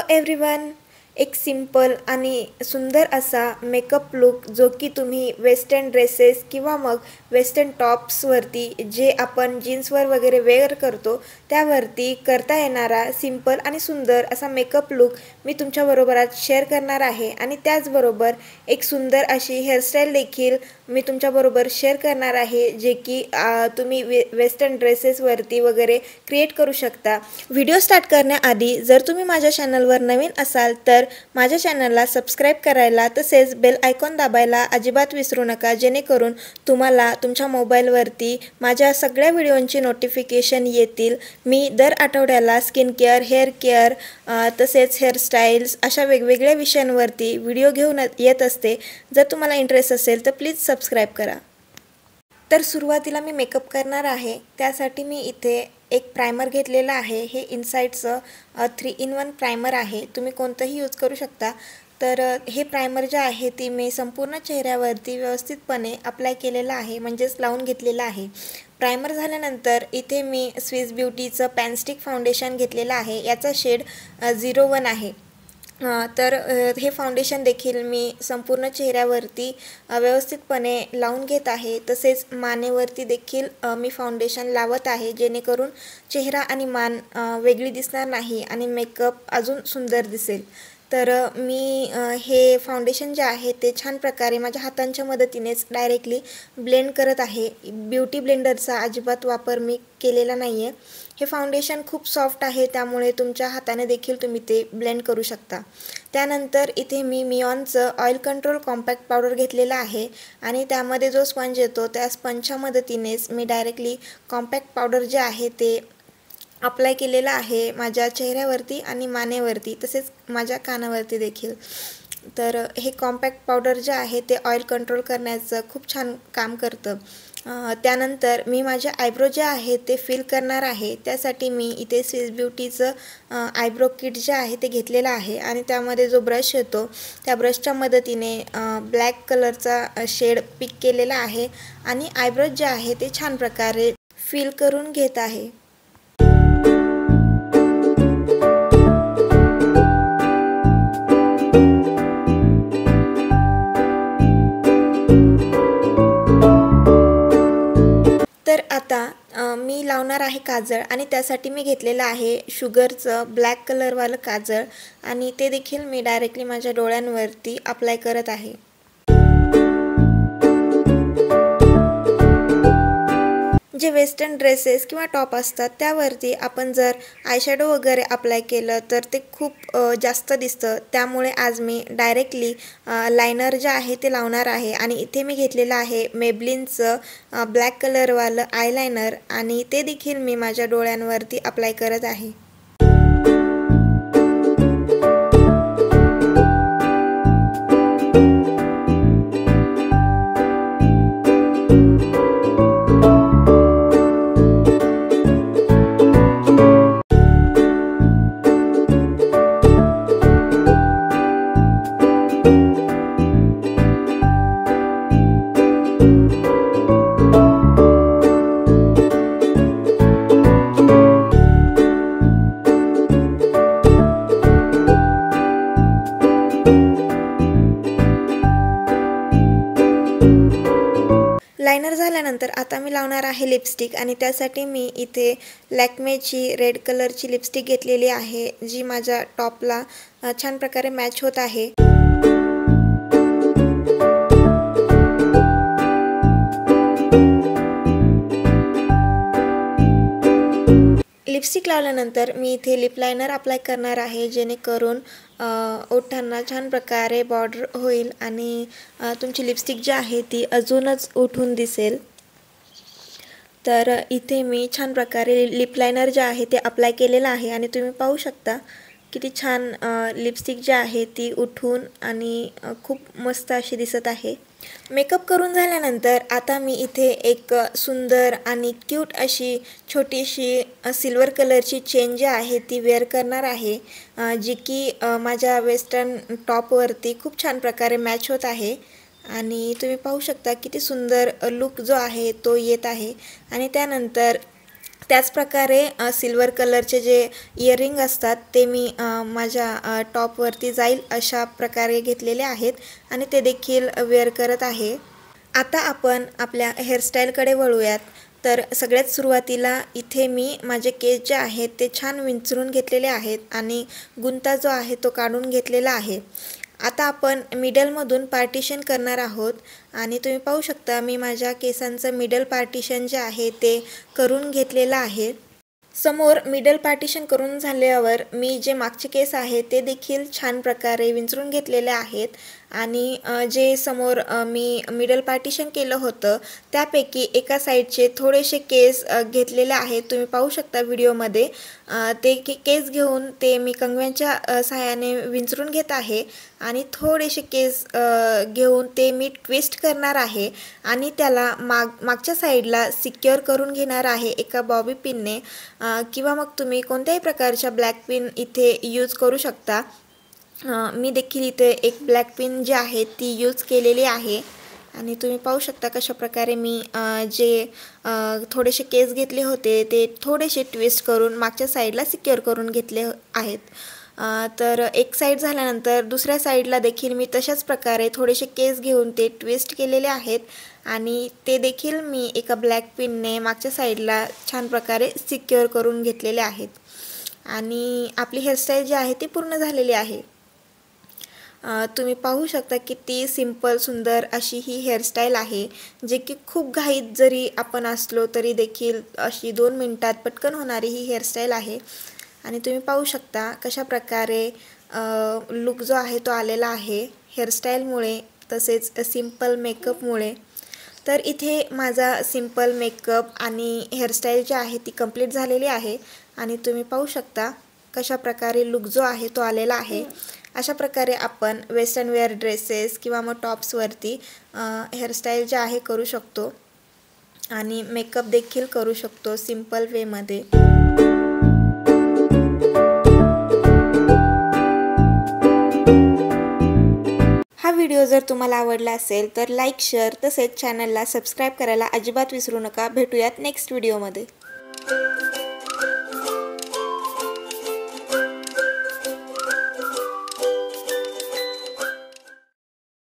Everyone, एक simple आणि सुंदर असा मेकअप लुक जो की तुम्ही वेस्टर्न ड्रेसेस किंवा मग वेस्टर्न टॉप्सवरती जे आपण जीन्सवर वगैरे वेअर करतो त्यावरती करता येणारा सिंपल आणि सुंदर असा मेकअप लुक मी तुमच्याबरोबर आज शेअर करणार आहे। आणि त्याचबरोबर एक सुंदर अशी हेअरस्टाईल देखील मी तुमच्याबरोबर शेअर करणार आहे जे की तुम्ही वेस्टर्न ड्रेसेसवरती वगैरे क्रिएट करू शकता। व्हिडिओ स्टार्ट करण्याआधी जर तुम्ही माझ्या चॅनलवर नवीन असाल तर माझ्या चॅनलला सबस्क्राइब करायला तसेच बेल आयकॉन दाबायला अजिबात विसरू नका, जेणेकरून तुम्हाला तुमच्या मोबाईलवरती माझ्या सगळ्या व्हिडिओंची नोटिफिकेशन येतील। मी दर आठवड्याला स्किन केअर, हेअर केअर तसेच हेअरस्टाईल्स अशा वेगवेगळ्या विषयांवरती व्हिडिओ घेऊन येत असते। जर तुम्हाला इंटरेस्ट असेल तर प्लीज सबस्क्राइब करा। तर सुरुवातीला मी मेकअप करणार आहे, त्यासाठी मी इथे एक प्रायमर घेतलेला आहे। हे इनसाइडचं 3-in-1 प्रायमर आहे, तुम्ही कोणतंही यूज करू शकता। तर हे प्रायमर जे आहे ती मी संपूर्ण चेहऱ्यावरती व्यवस्थितपणे अप्लाय केलेलं आहे, म्हणजेच लावून घेतलेलं आहे। प्रायमर झाल्यानंतर इथे मी स्विस ब्युटीचं पॅनस्टिक फाउंडेशन घेतलेलं आहे, याचा शेड 01 आहे। तर हे फाउंडेशन देखील मी संपूर्ण चेहऱ्यावरती व्यवस्थितपणे लावून घेत आहे। तसेच मानेवरती देखील मी फाउंडेशन लावत आहे, जेणेकरून चेहरा आणि मान वेगळी दिसणार नाही आणि मेकअप अजून सुंदर दिसेल। तर मी हे फाउंडेशन जे आहे ते छान प्रकारे माझ्या हातांच्या मदतीनेच डायरेक्टली ब्लेंड करत आहे। ब्युटी ब्लेंडरचा अजिबात वापर मी केलेला नाही आहे। हे फाउंडेशन खूप सॉफ्ट आहे, त्यामुळे तुमच्या हाताने देखील तुम्ही ते ब्लेंड करू शकता। त्यानंतर इथे मी मिऑनचं ऑइल कंट्रोल कॉम्पॅक्ट पावडर घेतलेला आहे आणि त्यामध्ये जो स्पंज येतो त्या स्पंजच्या मदतीनेच मी डायरेक्टली कॉम्पॅक्ट पावडर जे आहे ते अप्लाय केलेला आहे माझ्या चेहऱ्यावरती आणि मानेवरती, तसेच माझ्या कानावरती देखील। तर हे कॉम्पॅक्ट पावडर जे आहे ते ऑइल कंट्रोल करण्याचं खूप छान काम करतं। त्यानंतर मी माझे आयब्रो जे आहे ते फिल करणार आहे, त्यासाठी मी इथे स्विस ब्युटीचं आयब्रो किट जे आहे ते घेतलेलं आहे आणि त्यामध्ये जो ब्रश येतो त्या ब्रशच्या मदतीने ब्लॅक कलरचा शेड पिक केलेला आहे आणि आयब्रो जे आहे ते छान प्रकारे फिल करून घेत आहे। तर आता मी लावणार आहे काजळ आणि त्यासाठी मी घेतलेलं आहे शुगरचं ब्लॅक कलरवालं काजळ आणि ते देखील मी डायरेक्टली माझ्या डोळ्यांवरती अप्लाय करत आहे। जे वेस्टर्न ड्रेसेस किंवा टॉप असतात त्यावरती आपण जर आयशॅडो वगैरे अप्लाय केलं तर ते खूप जास्त दिसतं, त्यामुळे आज मी डायरेक्टली लायनर जे आहे ते लावणार आहे। आणि इथे मी घेतलेलं आहे मेबलिनचं ब्लॅक कलरवालं आयलायनर आणि ते देखील मी माझ्या डोळ्यांवरती अप्लाय करत आहे। लायनर झाल्यानंतर आता मी लावणार आहे लिपस्टिक आणि त्यासाठी मी इथे लॅक्मेची रेड कलरची लिपस्टिक घेतलेली आहे, जी माझ्या टॉपला छान प्रकारे मॅच होत आहे। लिपस्टिक लावल्यानंतर मी इथे लिप लायनर अप्लाय करणार आहे, जेणेकरून ओठांना छान प्रकारे बॉर्डर होईल आणि तुमची लिपस्टिक जी आहे ती अजूनच उठून दिसेल। तर इथे मी छान प्रकारे लिप लायनर जे आहे ते अप्लाय केलेलं आहे आणि तुम्ही पाहू शकता किती छान लिपस्टिक जी आहे ती उठून आणि खूप मस्त अशी दिसत आहे। मेकअप करून झाल्यानंतर आता मी इथे एक सुंदर आणि क्यूट अशी छोटीशी सिल्वर कलरची चेन जी आहे ती वेअर करणार आहे, जी की माझ्या वेस्टर्न टॉपवरती खूप छान प्रकारे मॅच होत आहे। आणि तुम्ही पाहू शकता किती सुंदर लुक जो आहे तो येत आहे। आणि त्यानंतर त्याचप्रकारे सिल्वर कलरचे जे इयरिंग असतात ते मी माझ्या टॉपवरती जाईल अशा प्रकारे घेतलेले आहेत आणि ते देखील वेअर करत आहे। आता आपण आपल्या हेअरस्टाईलकडे वळूयात। तर सगळ्यात सुरुवातीला इथे मी माझे केस जे आहेत ते छान विंचरून घेतलेले आहेत आणि गुंता जो आहे तो काढून घेतलेला आहे। आता आपण मिडलमधून पार्टिशन करणार आहोत आणि तुम्ही पाहू शकता मी माझ्या केसांचं मिडल पार्टिशन जे आहे ते करून घेतलेलं आहे। समोर मिडल पार्टिशन करून झाल्यावर मी जे मागचे केस आहे ते देखील छान प्रकारे विंचरून घेतलेले आहेत आणि जे समोर मी मिडल पार्टिशन केलं होतं त्यापैकी एका साईडचे थोडेसे केस घेतलेले आहेत। तुम्ही पाहू शकता व्हिडिओमध्ये ते केस घेऊन ते मी कंगव्यांच्या सहाय्याने विंचरून घेत आहे आणि थोडेसे केस घेऊन ते मी ट्विस्ट करणार आहे आणि त्याला मागच्या साईडला सिक्युअर करून घेणार आहे एका बॉबी पिनने किंवा मग तुम्ही कोणत्याही प्रकारच्या ब्लॅक पिन इथे यूज करू शकता। मी देखील इथे एक ब्लॅक पिन जी आहे ती यूज केलेली आहे आणि तुम्ही पाहू शकता कशा प्रकारे मी जे थोडेसे केस घेतले होते ते थोडेसे ट्विस्ट करून मागच्या साईडला सिक्युअर करून घेतले आहेत। तर एक साईड झाल्यानंतर दुसऱ्या साईडला देखील मी तशाच प्रकारे थोडेसे केस घेऊन ते ट्विस्ट केलेले आहेत आणि ते देखील मी एका ब्लॅक पिनने मागच्या साईडला छान प्रकारे सिक्युअर करून घेतलेले आहेत आणि आपली हेअरस्टाईल जी आहे ती पूर्ण झालेली आहे। तुम्ही पाहू शकता किती सिंपल सुंदर अशी ही हेअरस्टाईल आहे जे की खूप घाईत जरी आपण असलो तरी देखील अशी 2 मिनिटात पटकन होणारी ही हेअरस्टाईल आहे आणि तुम्ही पाहू शकता कशा प्रकारे लुक जो आहे तो आलेला आहे हेअरस्टाईलमुळे तसेच सिंपल मेकअपमुळे। तर इथे माझा सिंपल मेकअप आणि हेअरस्टाईल जी आहे ती कंप्लीट झालेली आहे आणि तुम्ही पाहू शकता कशा प्रकारे लुक जो आहे तो आलेला आहे। अशा प्रकारे आपण वेस्टर्न वेअर ड्रेसेस किंवा मग टॉप्सवरती हेअरस्टाईल जे आहे करू शकतो आणि मेकअप देखील करू शकतो सिंपल वेमध्ये। हा व्हिडिओ जर तुम्हाला आवडला असेल तर लाईक शेअर तसेच चॅनलला सबस्क्राईब करायला अजिबात विसरू नका। भेटूयात नेक्स्ट व्हिडिओमध्ये।